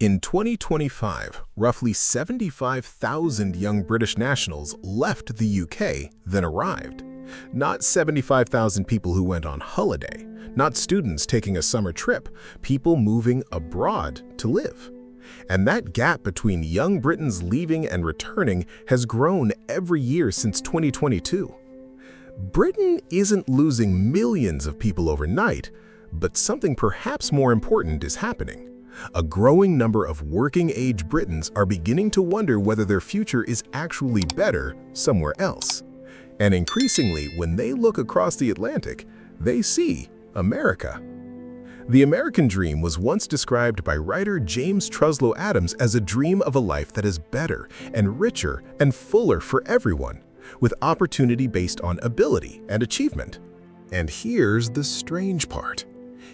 In 2025, roughly 75,000 young British nationals left the UK, then arrived. Not 75,000 people who went on holiday, not students taking a summer trip, people moving abroad to live. And that gap between young Britons leaving and returning has grown every year since 2022. Britain isn't losing millions of people overnight, but something perhaps more important is happening. A growing number of working-age Britons are beginning to wonder whether their future is actually better somewhere else. And increasingly, when they look across the Atlantic, they see America. The American dream was once described by writer James Truslow Adams as a dream of a life that is better and richer and fuller for everyone, with opportunity based on ability and achievement. And here's the strange part.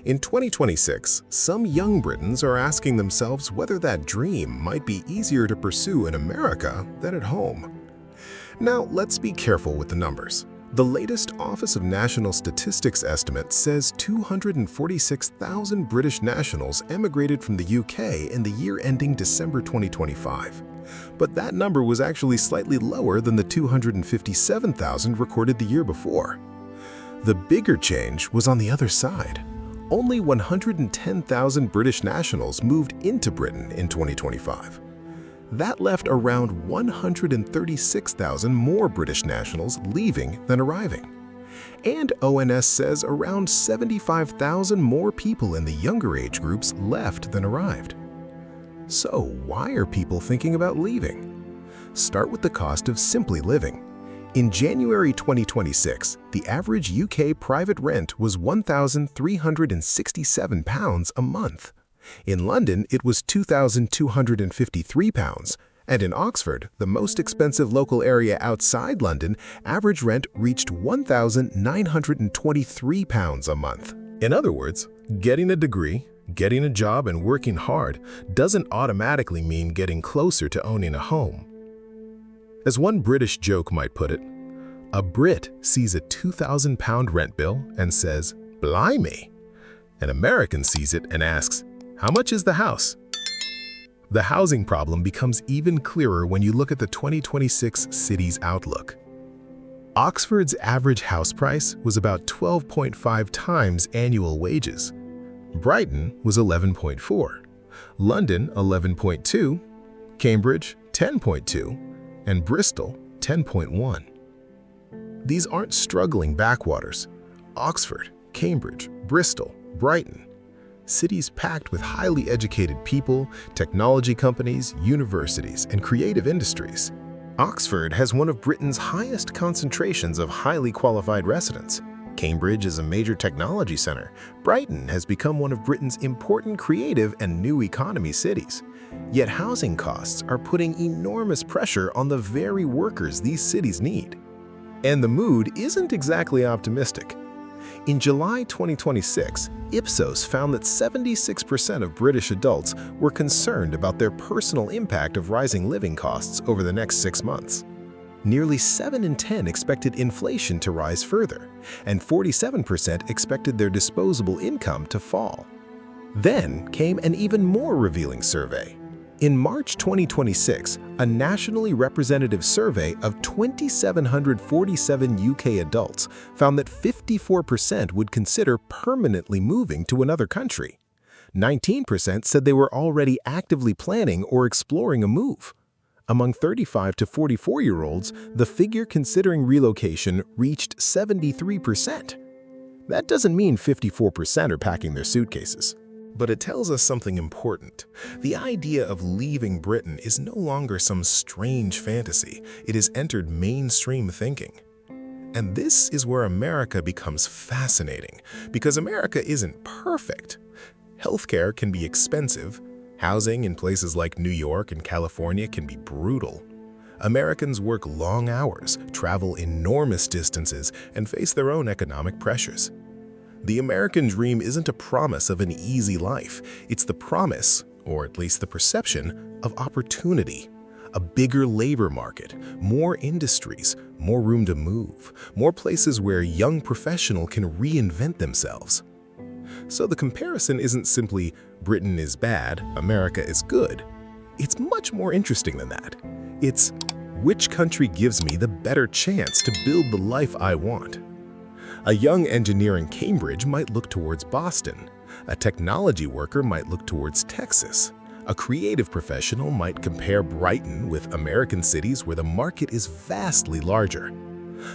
In 2026, some young Britons are asking themselves whether that dream might be easier to pursue in America than at home. Now, let's be careful with the numbers. The latest Office of National Statistics estimate says 246,000 British nationals emigrated from the UK in the year ending December 2025. But that number was actually slightly lower than the 257,000 recorded the year before. The bigger change was on the other side. Only 110,000 British nationals moved into Britain in 2025. That left around 136,000 more British nationals leaving than arriving. And ONS says around 75,000 more people in the younger age groups left than arrived. So why are people thinking about leaving? Start with the cost of simply living. In January 2026, the average UK private rent was £1,367 a month. In London, it was £2,253, and in Oxford, the most expensive local area outside London, average rent reached £1,923 a month. In other words, getting a degree, getting a job, and working hard doesn't automatically mean getting closer to owning a home. As one British joke might put it, a Brit sees a £2,000 rent bill and says, "Blimey!" An American sees it and asks, "How much is the house?" The housing problem becomes even clearer when you look at the 2026 city's outlook. Oxford's average house price was about 12.5 times annual wages. Brighton was 11.4, London 11.2, Cambridge 10.2, and Bristol 10.1. These aren't struggling backwaters. Oxford, Cambridge, Bristol, Brighton. Cities packed with highly educated people, technology companies, universities, and creative industries. Oxford has one of Britain's highest concentrations of highly qualified residents. Cambridge is a major technology center. Brighton has become one of Britain's important creative and new economy cities. Yet housing costs are putting enormous pressure on the very workers these cities need. And the mood isn't exactly optimistic. In July 2026, Ipsos found that 76% of British adults were concerned about their personal impact of rising living costs over the next 6 months. Nearly 7 in 10 expected inflation to rise further, and 47% expected their disposable income to fall. Then came an even more revealing survey. In March 2026, a nationally representative survey of 2,747 UK adults found that 54% would consider permanently moving to another country. 19% said they were already actively planning or exploring a move. Among 35 to 44-year-olds, the figure considering relocation reached 73%. That doesn't mean 54% are packing their suitcases. But it tells us something important. The idea of leaving Britain is no longer some strange fantasy. It has entered mainstream thinking. And this is where America becomes fascinating, because America isn't perfect. Healthcare can be expensive. Housing in places like New York and California can be brutal. Americans work long hours, travel enormous distances, and face their own economic pressures. The American dream isn't a promise of an easy life. It's the promise, or at least the perception, of opportunity. A bigger labor market, more industries, more room to move, more places where a young professional can reinvent themselves. So the comparison isn't simply Britain is bad, America is good. It's much more interesting than that. It's which country gives me the better chance to build the life I want. A young engineer in Cambridge might look towards Boston. A technology worker might look towards Texas. A creative professional might compare Brighton with American cities where the market is vastly larger.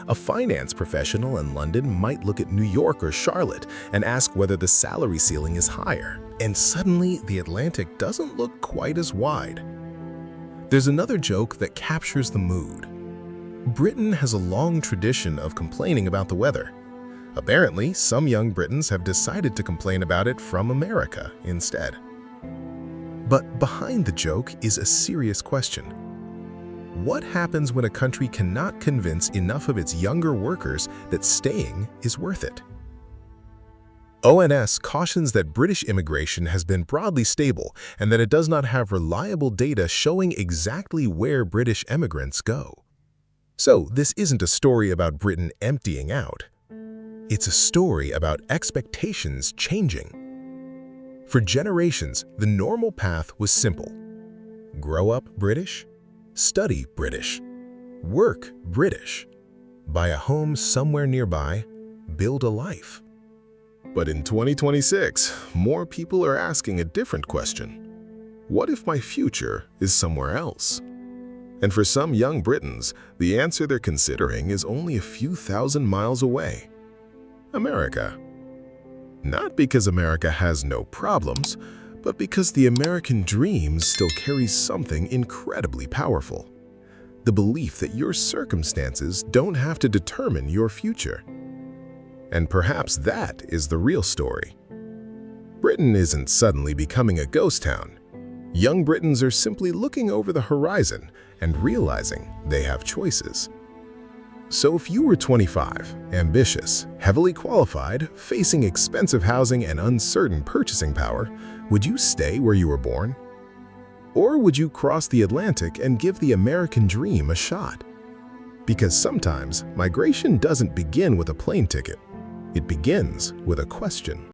A finance professional in London might look at New York or Charlotte and ask whether the salary ceiling is higher. And suddenly, the Atlantic doesn't look quite as wide. There's another joke that captures the mood. Britain has a long tradition of complaining about the weather. Apparently, some young Britons have decided to complain about it from America instead. But behind the joke is a serious question. What happens when a country cannot convince enough of its younger workers that staying is worth it? ONS cautions that British immigration has been broadly stable and that it does not have reliable data showing exactly where British emigrants go. So this isn't a story about Britain emptying out. It's a story about expectations changing. For generations, the normal path was simple. Grow up British, study British, work British, buy a home somewhere nearby, build a life. But in 2026, more people are asking a different question. What if my future is somewhere else? And for some young Britons, the answer they're considering is only a few thousand miles away. America. Not because America has no problems, but because the American dream still carries something incredibly powerful. The belief that your circumstances don't have to determine your future. And perhaps that is the real story. Britain isn't suddenly becoming a ghost town. Young Britons are simply looking over the horizon and realizing they have choices. So if you were 25, ambitious, heavily qualified, facing expensive housing and uncertain purchasing power, would you stay where you were born? Or would you cross the Atlantic and give the American dream a shot? Because sometimes migration doesn't begin with a plane ticket. It begins with a question.